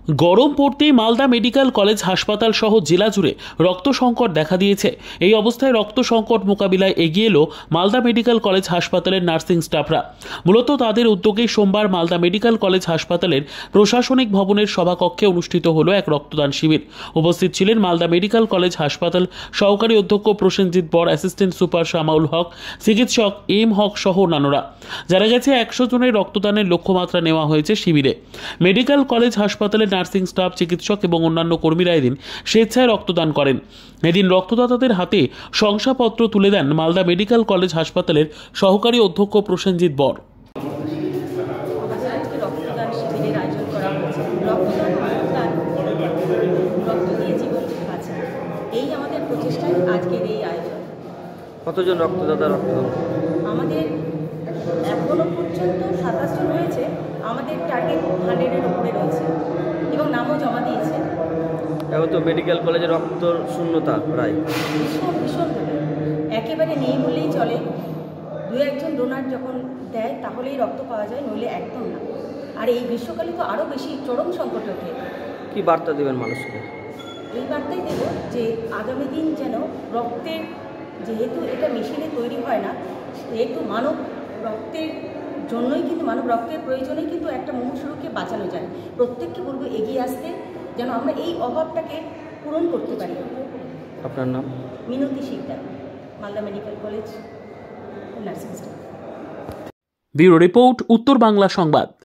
গরম পড়তেই Malda medical college হাসপাতাল সহ জেলা জুড়ে রক্ত সংকট দেখা দিয়েছে। এই অবস্থায় রক্ত সংকট মোকাবিলায় এগিয়ে এলো মালদা মেডিকেল কলেজ হাসপাতালের নার্সিং স্টাফরা। মূলত তাদের উদ্যোগেই সোমবার মালদা মেডিকেল কলেজ হাসপাতালের প্রশাসনিক ভবনের সভাকক্ষে অনুষ্ঠিত হলো এক রক্তদান শিবির। উপস্থিত ছিলেন মালদা মেডিকেল কলেজ হাসপাতাল সহকারী অধ্যক্ষ প্রসেনজিৎ বর, অ্যাসিস্ট্যান্ট সুপার শামাউল হক, চিকিৎসক এম হক সহ অন্যান্যরা। জানা গেছে 100 জনের রক্তদানের লক্ষ্যমাত্রা নেওয়া হয়েছে শিবিরে। মেডিকেল কলেজ হাসপাতালের নার্সিং স্টাফ, চিকিৎসক এবং অন্যান্য কর্মীরা এদিন স্বেচ্ছায় রক্তদান করেন। এদিন রক্তদাতাদের হাতে শংসাপত্র তুলে দেন মালদা মেডিকেল কলেজ হাসপাতালের সহকারী অধ্যক্ষ প্রসেনজিৎ বর। কতজন রক্তদাতা রক্তদান? আমাদের এখনো পর্যন্ত 27 জন হয়েছে। আমাদের টার্গেট 100-এর উপরে রয়েছে এবং নামও জমা দিয়েছে। এখন তো মেডিকেল কলেজে রক্ত শূন্যতা প্রায় ভীষণভাবে একেবারে নেই বললেই চলে। 2-1 জন ডোনার যখন দেয় তাহলেই রক্ত পাওয়া যায়, নইলে একদম না। আর এই গ্রীষ্মকালে তো আরও বেশি চরম সংকট ওঠে। কি বার্তা দেবেন মানুষকে? এই বার্তাই দেব যে আগামী দিন যেন রক্তের, যেহেতু এটা মেশিনে তৈরি হয় না, যেহেতু মানব রক্তের জন্যই কিন্তু, মানব রক্তের প্রয়োজনেই কিন্তু একটা মুমূর্ষুকে বাঁচানো যায়। প্রত্যেককে বলবো এগিয়ে আসতে, যেন আমরা এই অভাবটাকে পূরণ করতে পারি। আপনার নাম? Minati Sikdar, Malda medical college nursing staff. Bureau report, Uttar Bangla সংবাদ।